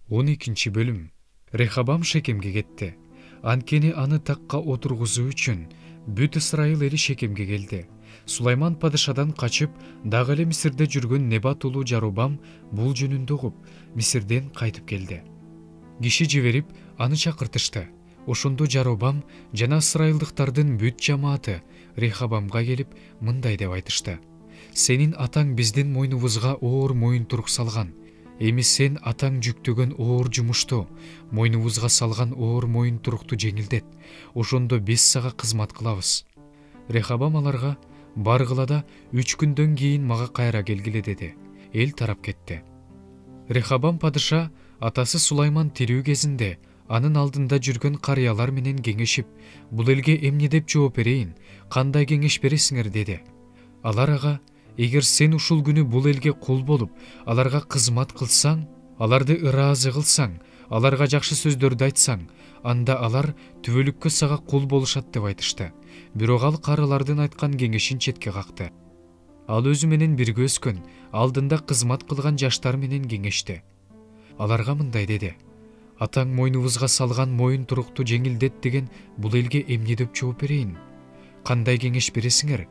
12 бөлүм. Рехабам Шекемге кетти. Анткени аны такка отургузуу үчүн бүт Исрайыл эли Шекемге келди. Сулайман падышадан качып, дагы эле Мисирде жүргөн Небат уулу Жарубам бул жөнүндө угуп, Мисирден кайтып келди. Киши жиберип, аны чакыртышты. Ошондо Жарубам жана ысрайылдыктардын бүт жамааты Рехабамга келип, мындай деп айтышты: «Сенин атаң биздин мойнубузга оор моюнтурук салган. Эми сен атаң жүктөгөн оор жумушту, мойнубузга салган оор моюнтурукту жеңилдет. Ошондо биз сага кызмат кылабыз». Рехабам аларга: «Баргыла да 3 күндөн кийин мага кайра келгиле» деди. Эл тарап кетти. Рехабам падыша атасы Сулайман тирүү кезинде анын алдында жүргөн карыялар менен кеңешип, бул элге эмне деп жооп берейин, кандай кеңеш бересиңер деди. Алар ага: «Эгер сен ушул күнү бул элге кул болуп, аларга кызмат кылсаң, аларды ыраазы кылсаң, аларга жакшы сөздөрдү айтсаң, анда алар түбөлүккө сага кул болушат» деп айтышты. Бирок ал карылардын айткан кеңешин четке какты. Ал өзү менен бирге өскөн, алдында кызмат кылган жаштар менен кеңешти. Аларга мындай деди: «Атаң мойнубузга салган моюнтурукту жеңилдет деген бул элге эмне деп жооп берейин? Кандай кеңеш бересиңер?»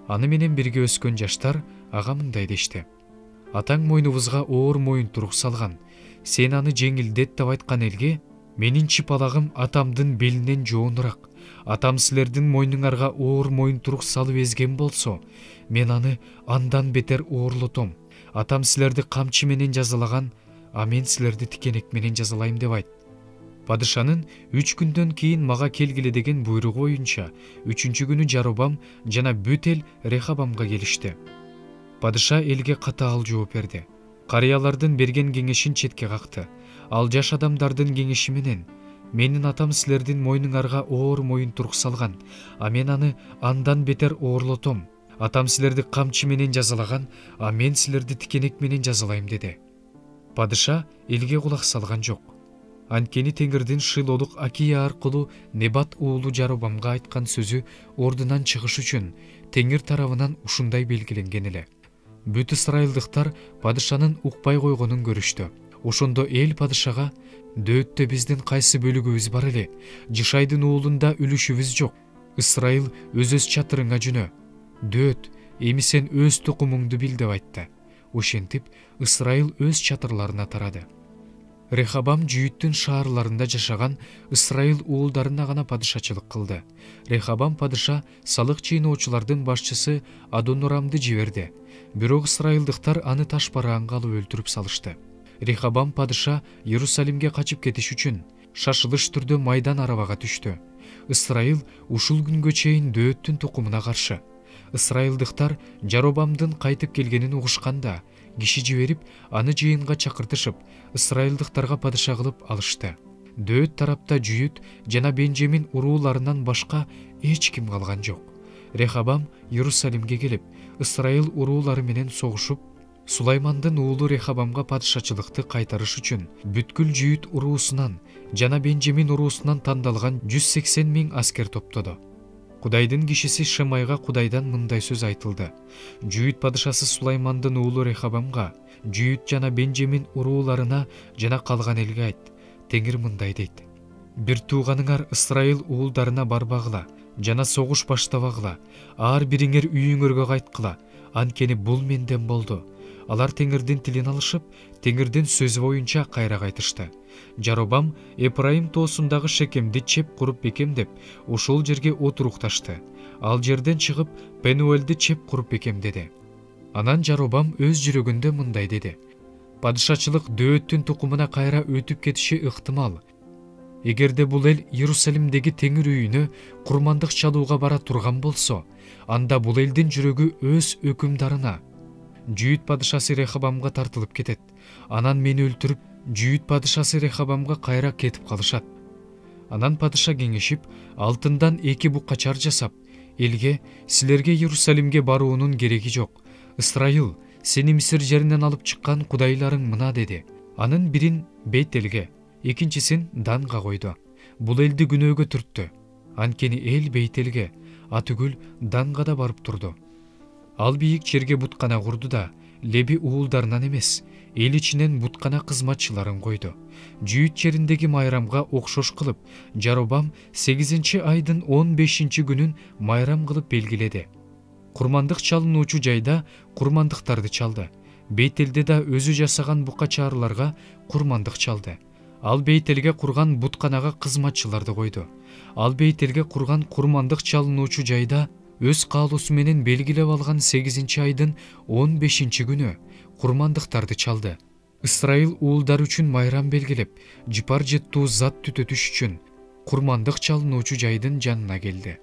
Аны менен бирге өскөн жаштар ага мындай дешти: «Атаң мойнубузга оор моюнтурук салган. Сен аны жеңилдет деп айткан элге менин чыпалагым атамдын белинен жоонураак. Атам силердин мойнуңарга оор моюнтурук салып эзген болсо, мен аны андан бетер оорлотом. Атам силерди камчы менен жазалаган, а мен силерди тикенек менен жазалайм» деп айт. Падышанын 3 күндөн кийин мага келгиле деген буйругу боюнча 3-чү күнү Жарубам жана бүт эл Рехабамга келишти. Падыша элге катаал жооп берди. Карыялардын берген кеңешин четке какты. Ал жаш адамдардын кеңеши менен: «Менин атам силердин мойнуңарга оор моюнтурук салган, а мен аны андан бетер оорлотом. Атам силерди камчы менен жазалаган, а мен силерди тикенек менен жазалайм» деди. Падыша элге кулак салган жок. Анткени Теңирдин шыйлоолук Акия аркылуу Небат уулу Жарубамга айткан сөзү ордунан чыгыш үчүн Теңир тарабынан ушундай белгиленген эле. Бүт ысрайылдыктар падышанын укпай койгонун көрүштү. Ошондо эл падышага: «Дөөттө биздин кайсы бөлүгүбүз бар эле? Жышайдын уулунда үлүшүбүз жок. Ысрайыл өз чатырыңа жөнө. Дөөт, эми сен өз тукумуңду бил» деп айтты. Ошентип Ысрайыл өз чатырларына тарады. Рехабам Жүйүттүн шаарларында жашаган Ысрайыл уулдарына гана падышачылык кылды. Рехабам падыша салык чыйноочулардын башчысы Адонорамды жиберди. Бирок ысрайылдыктар аны таш бараанга алып өлтүрүп салышты. Рехабам падыша Иерусалимге качып кетиш үчүн шашылыш түрдө майдан арабага түштү. Ысрайыл ушул күнгө чейин Дөөттүн тукумуна каршы. Ысрайылдыктар Жаробамдын кайтып келгенин угушканда, киши жиберип, аны жыйынга чакыртышып, ысрайылдыктарга падыша кылып алышты. Дөөт тарапта Жүйүт жана Бенжемин урууларынан башка эч ким калган жок. Рехабам Иерусалимге келип, Ысрайыл уруулары менен согушуп, Сулаймандын уулу Рехабамга падышачылыкты кайтарыш үчүн бүткүл Жүйүт уруусунан жана Бенжемин уруусунан тандалган 180 000 аскер топтоду. Кудайдын кишиси Шемайга Кудайдан мындай сөз айтылды: «Жүйүт падышасы Сулаймандын уулу Рехабамга, Жүйүт жана Бенжемин урууларына жана калган элге айт: Теңир мындай дейт: бир тууганыңар Ысрайыл уулдарына барбагыла жана согуш баштабагыла, ар бириңер үйүңөргө кайткыла, анткени бул менден болду». Алар Теңирдин тилин алышып, Теңирдин сөзү боюнча кайра кайтышты. Жаробам Эпрайым тоосундагы Шекемди чеп куруп бекемдеп, ошол жерге отурукташты. Ал жерден чыгып, Пенуэлди чеп куруп бекемдеди. Анан Жаробам өз жүрөгүндө мындай деди: «Падышачылык Дөөттүн тукумуна кайра өтүп кетиши ыктымал. Эгерде бул эл Иерусалимдеги Теңир үйүнө курмандык чалууга бара турган болсо, анда бул элдин жүрөгү өз өкүмдарына, Жүйүт падышасы Рехабамга тартылып кетет. Анан мени өлтүрүп, Жүйүт падышасы Рехабамга кайра кетип калышат». Анан падыша кеңешип, алтындан 2 буккачар жасап, элге: «Силерге Иерусалимге баруунун кереги жок. Ысрайыл, сени Мисир жеринен алып чыккан кудайларың мына» деди. Анын бирин Бейтелге, экинчисин Данга койду. Бул элди күнөөгө түрттү. Анткени эл Бейтелге, атүгүл Данга да барып турду. Ал бийик жерге буткана курду да, Леби уулдарынан эмес, эл ичинен буткана кызматчыларын койду. Жүйүт жериндеги майрамга окшош кылып, Жаробам 8-айдын 15-күнүн майрам кылып белгиледи. Курмандык чалынуучу жайда курмандыктарды чалды. Бейтелде да өзү жасаган бука чаарыларга курмандык чалды. Ал Бейтелге курган бутканага кызматчыларды койду. Ал Бейтелге курган курмандык чалынуучу жайда өз каалоосу менен белгилеп алган 8-айдын 15-күнү курмандыктарды чалды. Ысрайыл уулдары үчүн майрам белгилеп, жыпар жыттуу зат түтөтүш үчүн курмандык чалынуучу жайдын жанына келди.